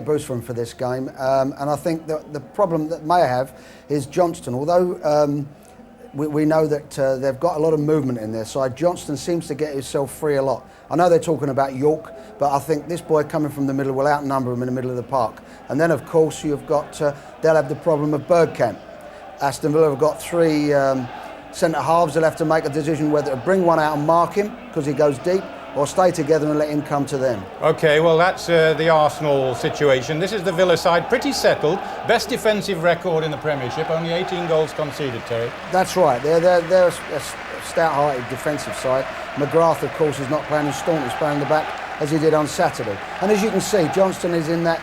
Boost for him for this game, and I think that the problem that Mayer have is Johnston. Although we know that they've got a lot of movement in their side, Johnston seems to get himself free a lot. I know they're talking about York, but I think this boy coming from the middle will outnumber him in the middle of the park. And then of course you've got they'll have the problem of Bergkamp. Aston Villa have got three centre halves. They'll have to make a decision whether to bring one out and mark him because he goes deep, or stay together and let him come to them. OK, well, that's the Arsenal situation. This is the Villa side, pretty settled. Best defensive record in the Premiership, only 18 goals conceded, Terry. That's right. They're a stout-hearted defensive side. McGrath, of course, is not playing, and Staunton's playing the back, as he did on Saturday. And as you can see, Johnston is in that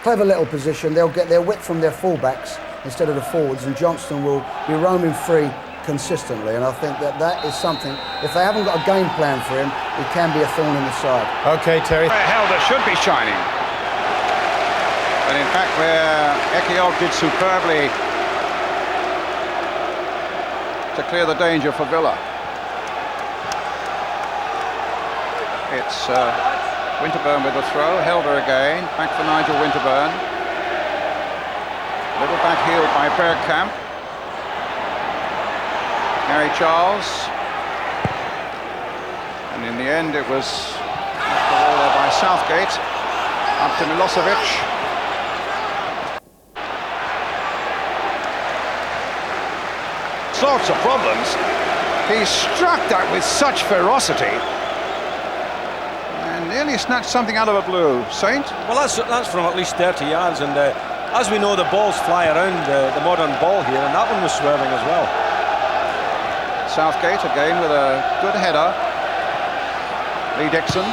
clever little position. They'll get their width from their full-backs instead of the forwards, and Johnston will be roaming free consistently, and I think that is something, if they haven't got a game plan for him, it can be a thorn in the side. OK, Terry. Helder should be shining. But in fact, where Ekiog did superbly to clear the danger for Villa. It's Winterburn with the throw, Helder again, back for Nigel Winterburn. Little back heel by Bergkamp. Harry Charles, and in the end it was the ball there by Southgate, up to Milosevic. Sorts of problems. He struck that with such ferocity and nearly snatched something out of a blue. Saint? Well, that's from at least 30 yards, and as we know, the balls fly around the modern ball here, and that one was swerving as well. Southgate again with a good header. Lee Dixon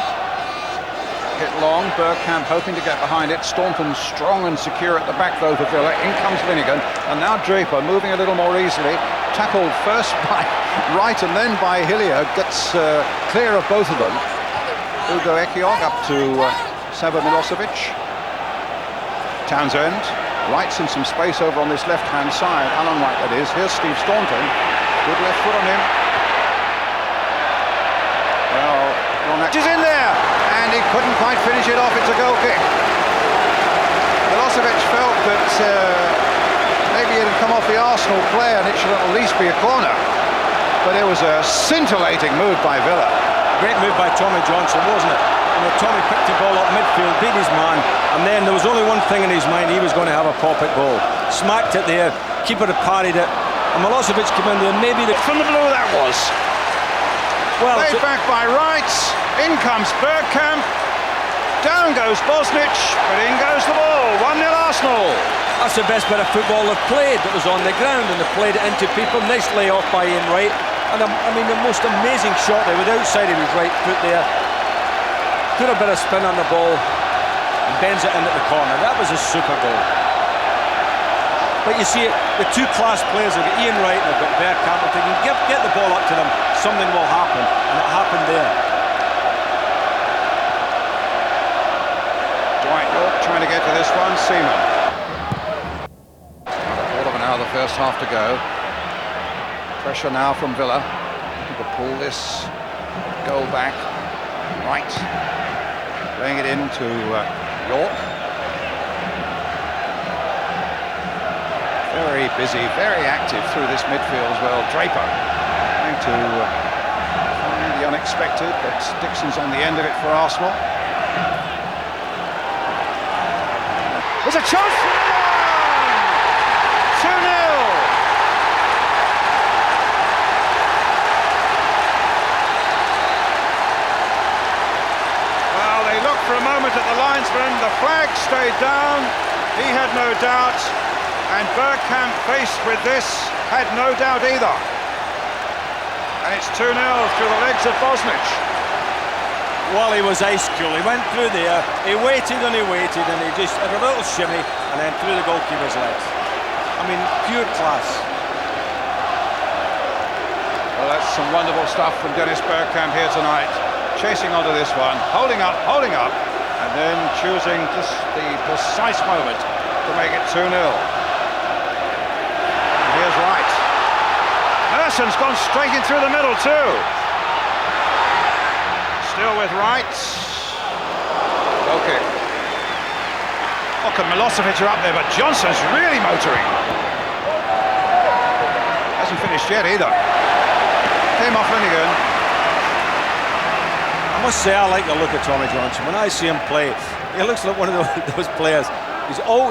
hit long. Bergkamp hoping to get behind it. Staunton strong and secure at the back though for Villa. In comes Linnigan, and now Draper moving a little more easily. Tackled first by Wright and then by Hillier. Gets clear of both of them. Ugo Ekiog up to Sava Milosevic. Townsend. Wright's in some space over on this left-hand side. Alan Wright, that is. Here's Steve Staunton. Good left foot on him. Well, Ronak is in there, and he couldn't quite finish it off. It's a goal kick. Milosevic felt that maybe it had come off the Arsenal player and it should at least be a corner. But it was a scintillating move by Villa. Great move by Tommy Johnson, wasn't it? And Tommy picked the ball up midfield, beat his man, and then there was only one thing in his mind: he was going to have a pop at goal. Smacked it there, keeper had parried it. And Milosevic came in there, maybe from the blue that was. Well, played back by Wright. In comes Bergkamp. Down goes Bosnich, but in goes the ball. 1-0 Arsenal. That's the best bit of football they've played. That was on the ground, and they played it into people. Nice layoff by Ian Wright. And I mean, the most amazing shot there with the outside of his right foot there. Put a bit of spin on the ball and bends it into the corner. That was a super goal. But you see, the two class players, they've got Ian Wright and they've got Bergkamp. If they can get the ball up to them, something will happen, and it happened there. Dwight York trying to get to this one. Seaman. About a quarter of an hour, the first half to go. Pressure now from Villa. To pull this goal back. Wright laying it into York. Very busy, very active through this midfield as well. Draper trying to find the unexpected, but Dixon's on the end of it for Arsenal. There's a chance! 2-0! Well, they looked for a moment at the linesman. The flag stayed down. He had no doubt. And Bergkamp, faced with this, had no doubt either. And it's 2-0 through the legs of Bosnich. Well, he was ice cool. He went through there, he waited, and he just had a little shimmy and then through the goalkeeper's legs. I mean, pure class. Well, that's some wonderful stuff from Dennis Bergkamp here tonight. Chasing onto this one, holding up, and then choosing just the precise moment to make it 2-0. Here's Wright. Merson's gone straight in through the middle too. Still with Wright. Goal kick. York and Milosevic are up there, but Johnson's really motoring. Hasn't finished yet either. Came off Linnigan. I must say, I like the look of Tommy Johnson. When I see him play, he looks like one of those players.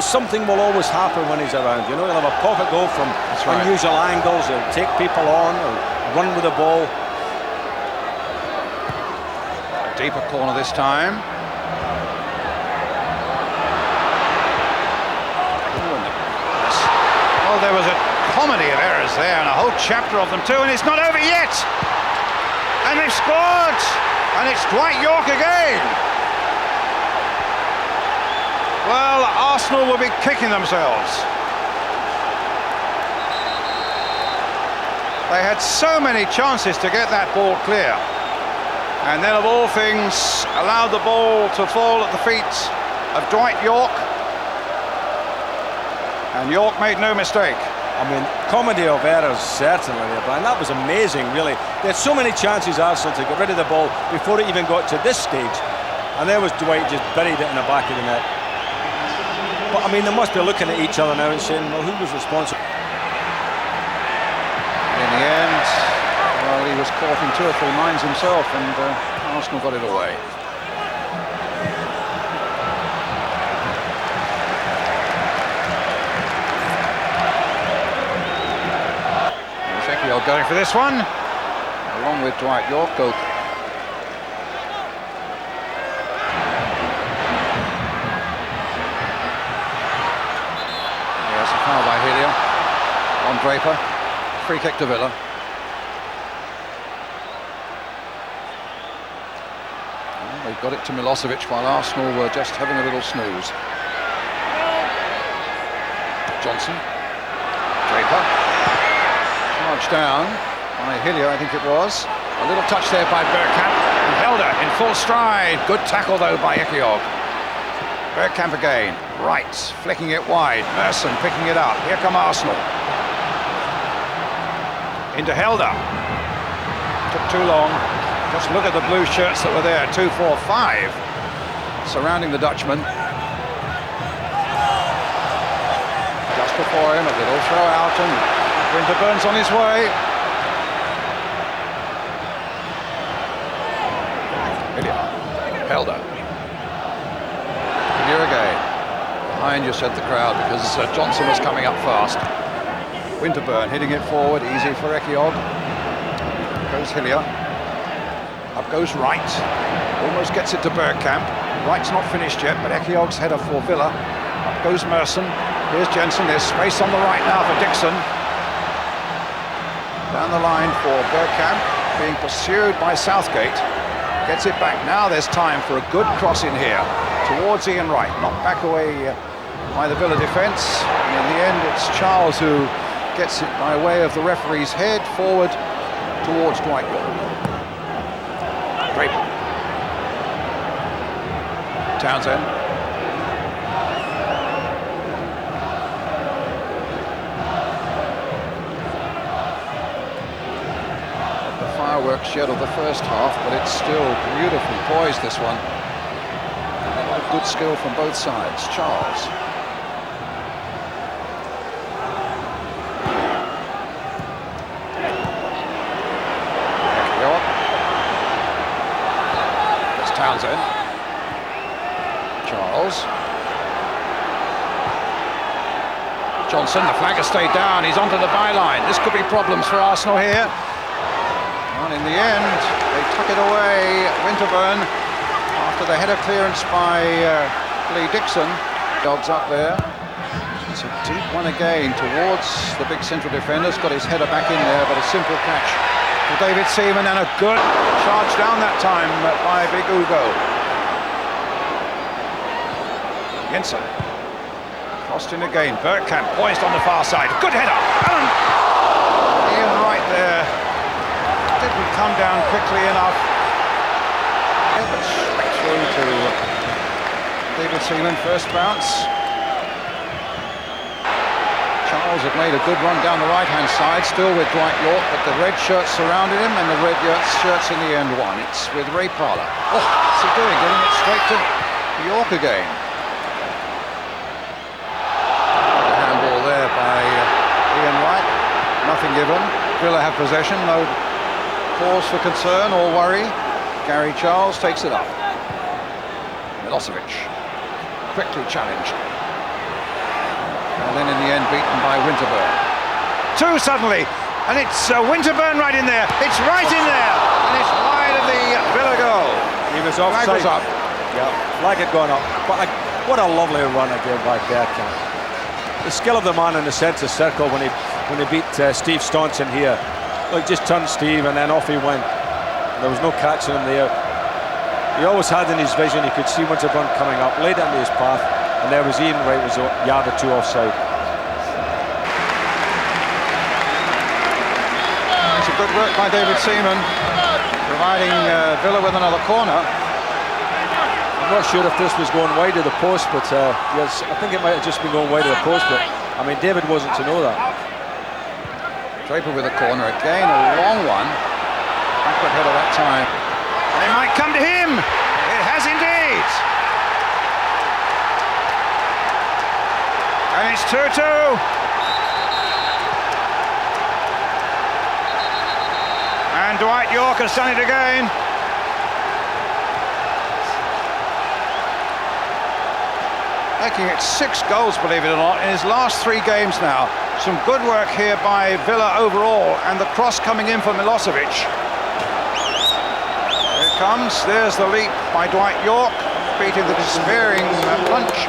Something will always happen when he's around. You know, he'll have a perfect goal from unusual angles. He'll take people on. He'll run with the ball. A deeper corner this time. Well, there was a comedy of errors there, and a whole chapter of them too, and it's not over yet. And they've scored, and it's Dwight York again. Well, Arsenal will be kicking themselves. They had so many chances to get that ball clear, and then of all things allowed the ball to fall at the feet of Dwight York, and York made no mistake. I mean, comedy of errors, certainly, Brian. That was amazing, really. They had so many chances, Arsenal, to get rid of the ball before it even got to this stage. And there was Dwight just buried it in the back of the net. But, I mean, they must be looking at each other now and saying, well, who was responsible? In the end, well, he was caught in 2 or 3 minds himself, and Arsenal got it away. Going for this one, along with Dwight York. Yes, a foul by Hillier on Draper. Free kick to Villa. Well, they got it to Milosevic while Arsenal were just having a little snooze. Johnson, Draper. Charged down by Hillier, I think it was. A little touch there by Bergkamp. And Helder in full stride. Good tackle, though, by Ekiog. Bergkamp again. Right, flicking it wide. Merson picking it up. Here come Arsenal. Into Helder. Took too long. Just look at the blue shirts that were there. 2, 4, 5. Surrounding the Dutchman. Just before him, a little throw out, and Winterburn's on his way. Helder. Here again. Behind you, said the crowd, because Johnson was coming up fast. Winterburn hitting it forward, easy for Ekiog. Goes Hillier. Up goes Wright. Almost gets it to Bergkamp. Wright's not finished yet, but Ekiog's header for Villa. Up goes Merson. Here's Jensen. There's space on the right now for Dixon. Down the line for Bergkamp, being pursued by Southgate. Gets it back. Now there's time for a good cross in here towards Ian Wright. Knocked back away by the Villa defence. And in the end, it's Charles who gets it by way of the referee's head forward towards Dwight York. Draper. Townsend. Fireworks shed of the first half, but it's still beautifully poised, this one. And a lot of good skill from both sides. Charles. There's Townsend. Charles. Johnson, the flag has stayed down. He's onto the byline. This could be problems for Arsenal here. And in the end, they tuck it away. Winterburn, after the header clearance by Lee Dixon. Dogs up there. It's a deep one again towards the big central defenders. Got his header back in there, but a simple catch for David Seaman, and a good charge down that time by Big Ugo. Jensen. Crossed in again. Bergkamp poised on the far side. Good header. Allen. Ian Wright there. Didn't come down quickly enough. But straight through to David Seaman, first bounce. Charles had made a good run down the right-hand side, still with Dwight York, but the red shirts surrounded him, and the red shirts in the end won. It's with Ray Parlour. Oh, what's he doing? Getting it straight to York again. Villa have possession, no cause for concern or worry. Gary Charles takes it up. Milosevic, quickly challenged. And then in the end beaten by Winterburn. Two suddenly, and it's Winterburn right in there. It's right in there, and it's wide of the Villa goal. He was offside. Flag was up. Yeah, flag had gone up. But what a lovely run again by Bergkamp. The skill of the man in the centre circle when he beat Steve Staunton here. Like, just turned Steve and then off he went. There was no catching him there. He always had in his vision, he could see Winterburn coming up, laid it into his path, and there was Ian Wright, was a yard or two offside. It's a good work by David Seaman, providing Villa with another corner. I'm not sure if this was going wide of the post, but yes, I think it might have just been going wide of the post, but I mean, David wasn't to know that. Draper with a corner again, a long one. Backward header that time. And it might come to him. It has indeed. And it's 2-2. And Dwight York has done it again. Making it 6 goals, believe it or not, in his last 3 games now. Some good work here by Villa overall, and the cross coming in for Milosevic. Here it comes, there's the leap by Dwight York, beating the despairing punch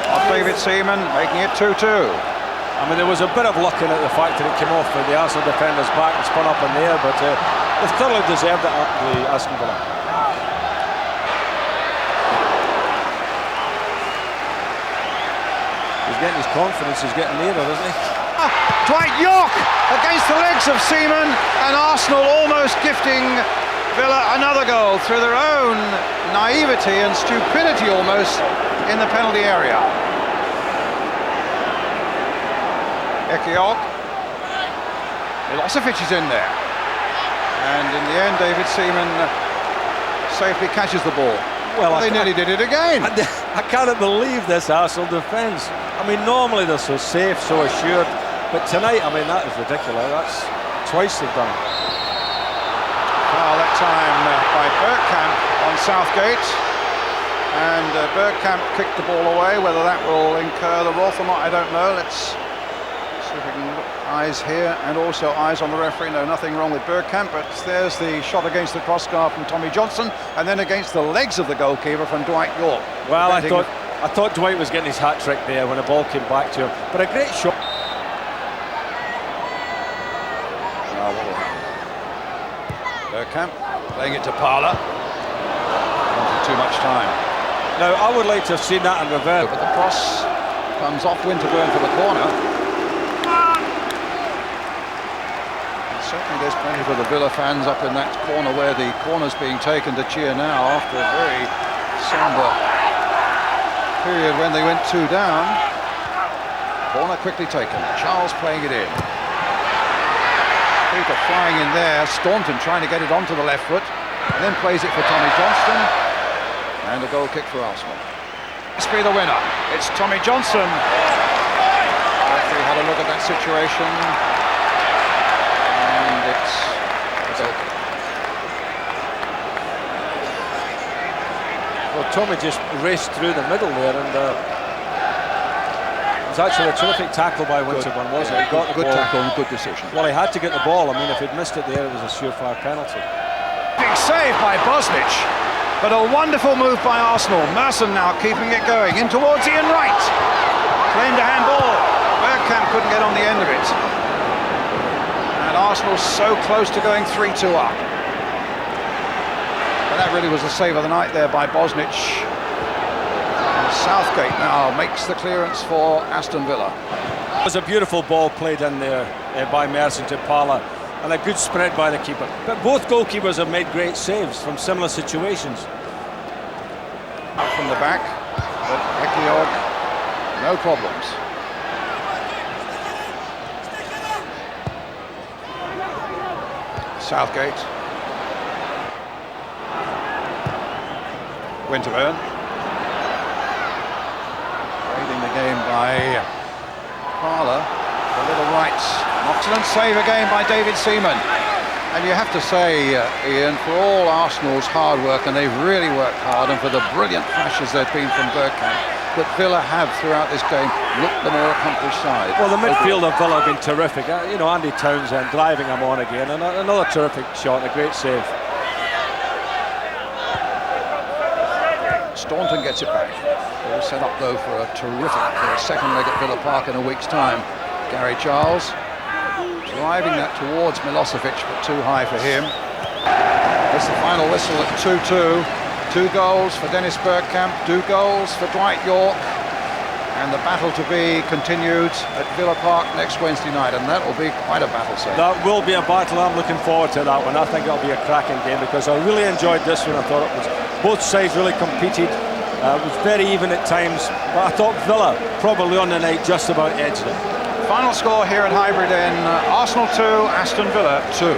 of David Seaman, making it 2-2. I mean, there was a bit of luck in it, the fact that it came off with the Arsenal defender's back and spun up in the air, but they thoroughly deserved it, the Aston Villa. He's getting his confidence, he's getting nearer, isn't he? Dwight York against the legs of Seaman, and Arsenal almost gifting Villa another goal through their own naivety and stupidity almost in the penalty area. Ekiok. Milosevic is in there. And in the end, David Seaman safely catches the ball. Well, they nearly did it again. I cannot believe this Arsenal defence. I mean, normally they're so safe, so assured, but tonight, I mean, that is ridiculous. That's twice they've done it. Foul that time by Bergkamp on Southgate, and Bergkamp kicked the ball away. Whether that will incur the wrath or not, I don't know. Let's see if we can look. Eyes here and also eyes on the referee. No, nothing wrong with Bergkamp, but there's the shot against the crossbar from Tommy Johnson, and then against the legs of the goalkeeper from Dwight York. Well, I thought Dwight was getting his hat-trick there when the ball came back to him, but a great shot. Bergkamp playing it to Parlour. Too much time. Now, I would like to have seen that in reverse. But the cross comes off Winterburn for the corner. Certainly there's plenty for the Villa fans up in that corner where the corner's being taken to cheer now after a very sombre period when they went 2 down. Corner quickly taken. Charles playing it in. Peter flying in there. Staunton trying to get it onto the left foot and then plays it for Tommy Johnston. And a goal kick for Arsenal. Must be the winner. It's Tommy Johnson. Referee had a look at that situation. Well, Tommy just raced through the middle there, and it was actually a terrific tackle by Winterburn, wasn't it? He got the good ball. Tackle and good decision. Well, he had to get the ball. I mean, if he'd missed it there, it was a surefire penalty. Big save by Bosnich, but a wonderful move by Arsenal. Merson now keeping it going in towards Ian Wright. Claimed a handball. Bergkamp couldn't get on the end of it. And Arsenal so close to going 3-2 up. And that really was the save of the night there by Bosnich. And Southgate now makes the clearance for Aston Villa. It was a beautiful ball played in there by Merson to Parlour, and a good spread by the keeper. But both goalkeepers have made great saves from similar situations. Up from the back, but Ekiog, no problems. Southgate. Winterburn. Raiding the game by Parlour. A little right, knocks it Excellent save again by David Seaman. And you have to say, Ian, for all Arsenal's hard work, and they've really worked hard, and for the brilliant flashes there've been from Bergkamp, that Villa have throughout this game looked the more accomplished side. Well, the midfield of Villa have been terrific. You know, Andy Townsend driving him on again, and another terrific shot, a great save. Staunton gets it back. All set up though for a terrific second leg at Villa Park in a week's time. Gary Charles driving that towards Milosevic, but too high for him. It's the final whistle at 2-2. 2 goals for Dennis Bergkamp, 2 goals for Dwight York, and the battle to be continued at Villa Park next Wednesday night, and that will be quite a battle, sir. That will be a battle. I'm looking forward to that one. I think it'll be a cracking game, because I really enjoyed this one. I thought it was, both sides really competed. It was very even at times, but I thought Villa probably on the night just about edged it. Final score here at Highbury then, Arsenal 2, Aston Villa 2.